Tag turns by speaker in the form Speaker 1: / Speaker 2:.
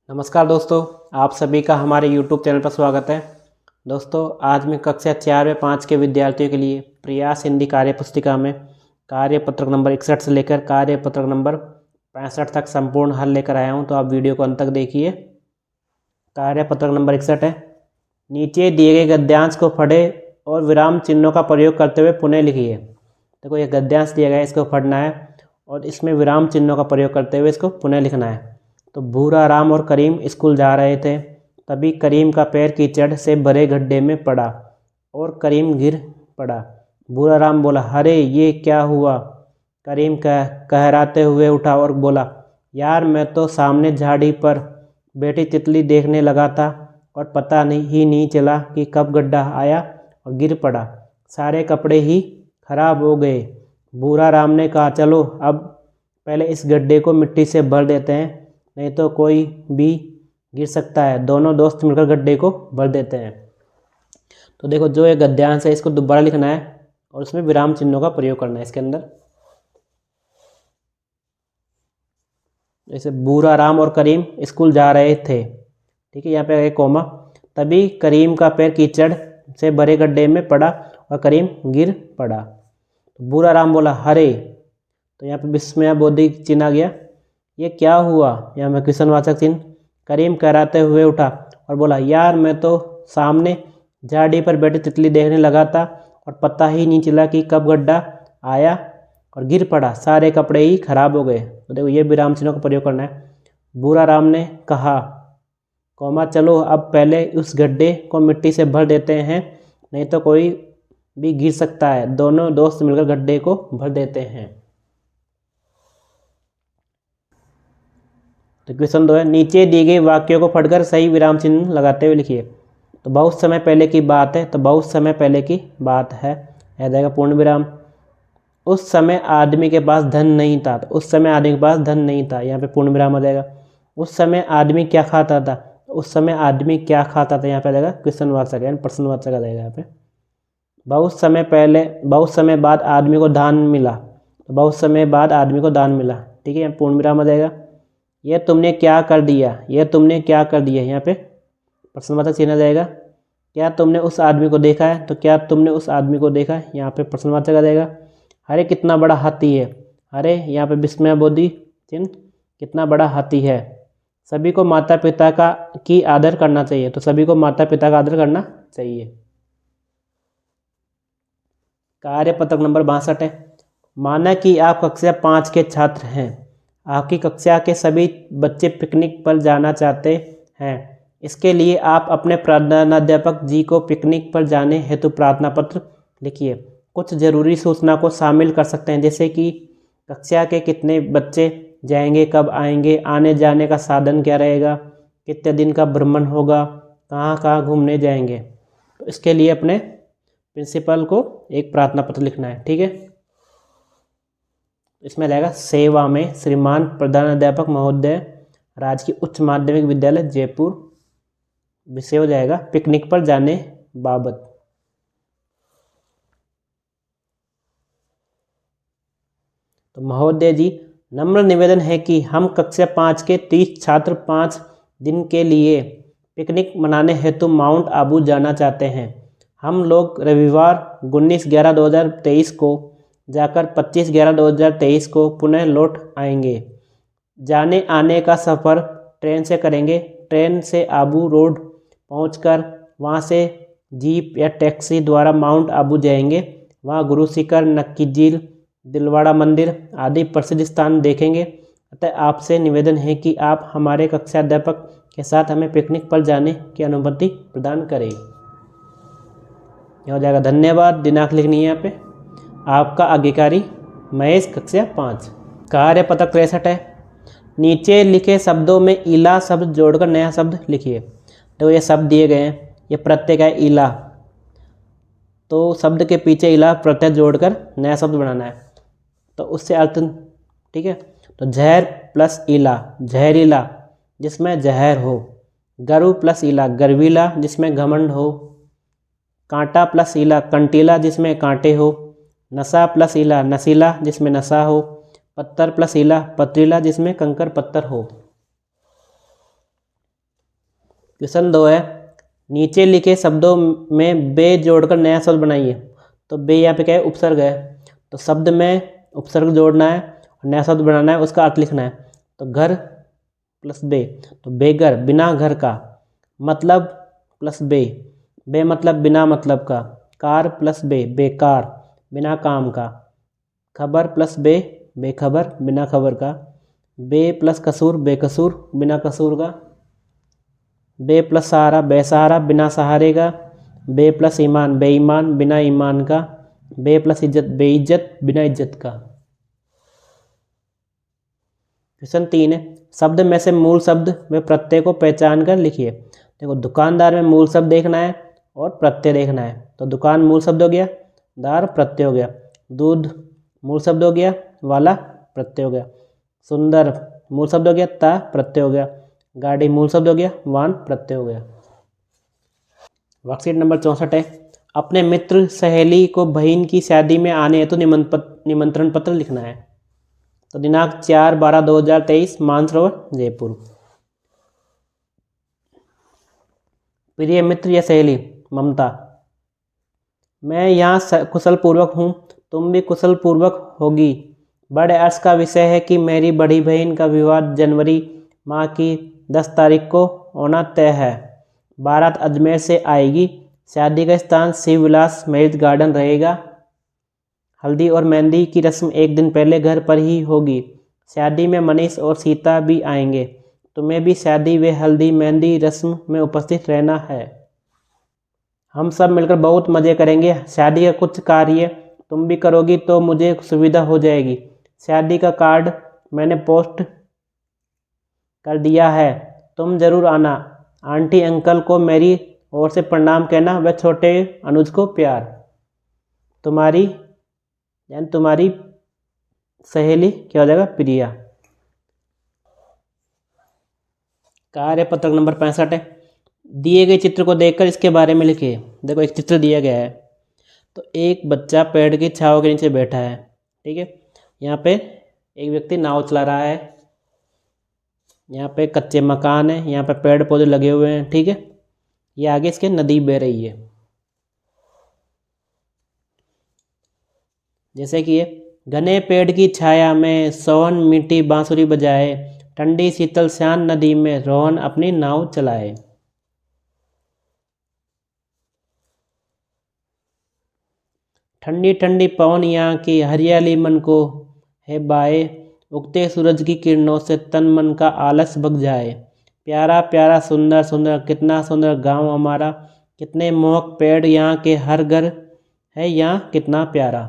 Speaker 1: नमस्कार दोस्तों, आप सभी का हमारे YouTube चैनल पर स्वागत है। दोस्तों, आज मैं कक्षा 4 व 5 के विद्यार्थियों के लिए प्रयास हिंदी कार्य पुस्तिका में कार्यपत्रक नंबर 61 से लेकर कार्यपत्रक नंबर 65 तक संपूर्ण हल लेकर आया हूं, तो आप वीडियो को अंत तक देखिए। कार्यपत्रक नंबर 61 है। नीचे दिए गए गद्यांश को पढ़े और विराम चिन्हों का प्रयोग करते हुए पुनः लिखिए। देखो, ये गद्यांश दिया गया है, इसको पढ़ना है और इसमें विराम चिन्हों का प्रयोग करते हुए इसको पुनः लिखना है। तो भूरा राम और करीम स्कूल जा रहे थे, तभी करीम का पैर कीचड़ से भरे गड्ढे में पड़ा और करीम गिर पड़ा। भूरा राम बोला, अरे ये क्या हुआ। करीम कहराते हुए उठा और बोला, यार मैं तो सामने झाड़ी पर बैठी तितली देखने लगा था और पता नहीं चला कि कब गड्ढा आया और गिर पड़ा। सारे कपड़े ही खराब हो गए। भूरा राम ने कहा, चलो अब पहले इस गड्ढे को मिट्टी से भर देते हैं, नहीं तो कोई भी गिर सकता है। दोनों दोस्त मिलकर गड्ढे को भर देते हैं। तो देखो, जो ये गद्यांश है इसको दोबारा लिखना है और उसमें विराम चिन्हों का प्रयोग करना है। इसके अंदर जैसे भूरा राम और करीम स्कूल जा रहे थे, ठीक है, यहाँ पे एक कोमा, तभी करीम का पैर कीचड़ से भरे गड्ढे में पड़ा और करीम गिर पड़ा। तो भूरा राम बोला, हरे, तो यहाँ पे विस्मय बोधि चिन्ह आ गया। ये क्या हुआ, यहाँ में क्वेश्चनवाचक चिन्ह। करीम कहराते हुए उठा और बोला, यार मैं तो सामने झाड़ी पर बैठी तितली देखने लगा था और पता ही नहीं चला कि कब गड्ढा आया और गिर पड़ा। सारे कपड़े ही खराब हो गए। तो देखो, ये विराम चिन्हों का प्रयोग करना है। भूरा राम ने कहा, कोमा, चलो अब पहले उस गड्ढे को मिट्टी से भर देते हैं, नहीं तो कोई भी गिर सकता है। दोनों दोस्त मिलकर गड्ढे को भर देते हैं। तो क्वेश्चन 2 है, नीचे दिए गए वाक्यों को पढ़कर सही विराम चिन्ह लगाते हुए लिखिए। तो बहुत समय पहले की बात है, तो बहुत समय पहले की बात है, आ जाएगा पूर्ण विराम। उस समय आदमी के पास धन नहीं था, तो उस समय आदमी के पास धन नहीं था, यहाँ पे पूर्ण विराम आ जाएगा। उस समय आदमी क्या खाता था, उस समय आदमी क्या खाता था, यहाँ पे आ जाएगा क्वेश्चनवाचक यानी प्रश्नवाचक आ जाएगा यहाँ पे। बहुत समय बाद आदमी को दान मिला, तो बहुत समय बाद आदमी को दान मिला, ठीक है, यहाँ पूर्ण विराम आ जाएगा। यह तुमने क्या कर दिया, यह तुमने क्या कर दिया, यहाँ पे प्रश्नवाचक चिन्ह आ जाएगा। क्या तुमने उस आदमी को देखा है, तो क्या तुमने उस आदमी को देखा है, यहाँ पे प्रश्नवाचक आ जाएगा। अरे कितना बड़ा हाथी है, अरे यहाँ पे विस्मय बोधि चिन्ह, कितना बड़ा हाथी है। सभी को माता पिता की आदर करना चाहिए, तो सभी को माता पिता का आदर करना चाहिए। कार्यपत्रक नंबर 62 है। माना कि आप कक्षा 5 के छात्र हैं। आपकी कक्षा के सभी बच्चे पिकनिक पर जाना चाहते हैं। इसके लिए आप अपने प्रधानाध्यापक जी को पिकनिक पर जाने हेतु प्रार्थना पत्र लिखिए। कुछ जरूरी सूचना को शामिल कर सकते हैं, जैसे कि कक्षा के कितने बच्चे जाएंगे, कब आएंगे, आने जाने का साधन क्या रहेगा, कितने दिन का भ्रमण होगा, कहाँ कहाँ घूमने जाएंगे। तो इसके लिए अपने प्रिंसिपल को एक प्रार्थना पत्र लिखना है, ठीक है। इसमें रहेगा, सेवा में श्रीमान प्रधानाध्यापक महोदय, राजकीय उच्च माध्यमिक विद्यालय जयपुर। विषय हो जाएगा पिकनिक पर जाने बाबत। तो महोदय जी, नम्र निवेदन है कि हम कक्षा 5 के 30 छात्र 5 दिन के लिए पिकनिक मनाने हेतु माउंट आबू जाना चाहते हैं। हम लोग रविवार 19/11/2023 को जाकर 25/11/2023 को पुनः लौट आएंगे। जाने आने का सफ़र ट्रेन से करेंगे। ट्रेन से आबू रोड पहुंचकर वहां से जीप या टैक्सी द्वारा माउंट आबू जाएंगे। वहां गुरु शिखर, नक्की झील, दिलवाड़ा मंदिर आदि प्रसिद्ध स्थान देखेंगे। अतः आपसे निवेदन है कि आप हमारे कक्षा अध्यापक के साथ हमें पिकनिक पर जाने की अनुमति प्रदान करें। यह हो जाएगा धन्यवाद। दिनांक लिखनी है यहाँ पे। आपका आज्ञाकारी महेश, कक्षा 5। कार्यपत्रक 63 है। नीचे लिखे शब्दों में इला शब्द जोड़कर नया शब्द लिखिए। तो ये शब्द दिए गए हैं, ये प्रत्यय है इला, तो शब्द के पीछे इला प्रत्यय जोड़कर नया शब्द बनाना है। तो उससे अर्थ, ठीक है। तो जहर प्लस इला, जहरीला, जिसमें जहर हो। गरु प्लस इला, गर्वीला, जिसमें घमंड हो। कांटा प्लस इला, कंटीला, जिसमें कांटे हो। नशा प्लस इला, नशीला, जिसमें नशा हो। पत्थर प्लस इला, पथरीला, जिसमें कंकर पत्थर हो। क्वेश्चन 2 है, नीचे लिखे शब्दों में बे जोड़कर नया शब्द बनाइए। तो बे यहाँ पे क्या है, उपसर्ग है, तो शब्द में उपसर्ग जोड़ना है और नया शब्द बनाना है, उसका अर्थ लिखना है। तो घर प्लस बे, तो बेघर, बिना घर का। मतलब प्लस बे, बे मतलब बिना मतलब का। कार प्लस बे, बेकार, बिना काम का। खबर प्लस बे, बेखबर, बिना खबर का। बे प्लस कसूर, बेकसूर, बिना कसूर का। बे प्लस सहारा, बेसहारा, बिना सहारे का। बे प्लस ईमान, बेईमान, बिना ईमान का। बे प्लस इज्जत, बेइज्जत, बिना इज्जत का। क्वेश्चन 3 है, शब्द में से मूल शब्द में प्रत्यय को पहचान कर लिखिए। देखो, दुकानदार में मूल शब्द देखना है और प्रत्यय देखना है। तो दुकान मूल शब्द हो गया, दार प्रत्यय हो गया। दूध मूल शब्द हो गया, वाला प्रत्यय हो गया। सुंदर मूल शब्द हो गया, ता प्रत्यय हो गया। गाड़ी मूल शब्द हो गया, वान प्रत्यय हो गया। वर्कशीट नंबर 64 है, अपने मित्र सहेली को बहन की शादी में आने हेतु निमंत्रण पत्र लिखना है। तो दिनांक 4/12/2023, मानसरोवर, जयपुर। प्रिय मित्र या सहेली ममता, मैं यहाँ कुशल पूर्वक हूँ, तुम भी कुशल पूर्वक होगी। बड़े अर्ज का विषय है कि मेरी बड़ी बहन का विवाह जनवरी माह की 10 तारीख को होना तय है। बारात अजमेर से आएगी। शादी का स्थान शिव विलास मैरिज गार्डन रहेगा। हल्दी और मेहंदी की रस्म एक दिन पहले घर पर ही होगी। शादी में मनीष और सीता भी आएंगे। तुम्हें भी शादी व हल्दी मेहंदी रस्म में उपस्थित रहना है। हम सब मिलकर बहुत मज़े करेंगे। शादी का कुछ कार्य तुम भी करोगी तो मुझे सुविधा हो जाएगी। शादी का कार्ड मैंने पोस्ट कर दिया है, तुम ज़रूर आना। आंटी अंकल को मेरी ओर से प्रणाम कहना व छोटे अनुज को प्यार। तुम्हारी सहेली क्या हो जाएगा, प्रिया। कार्यपत्रक नंबर 65 है, दिए गए चित्र को देखकर इसके बारे में लिखिए। देखो, एक चित्र दिया गया है, तो एक बच्चा पेड़ की छांव के नीचे बैठा है, ठीक है। यहाँ पे एक व्यक्ति नाव चला रहा है। यहाँ पे कच्चे मकान है, यहाँ पे पेड़ पौधे लगे हुए हैं, ठीक है। ये आगे इसके नदी बह रही है। जैसे कि ये, घने पेड़ की छाया में सोहन मीठी बांसुरी बजाए, ठंडी शीतल श्यान नदी में रोहन अपनी नाव चलाए। ठंडी ठंडी पवन यहाँ की हरियाली मन को है बाए, उगते सूरज की किरणों से तन मन का आलस भग जाए। प्यारा प्यारा सुंदर सुंदर, कितना सुंदर गांव हमारा, कितने मोहक पेड़ यहाँ के, हर घर है यहाँ कितना प्यारा।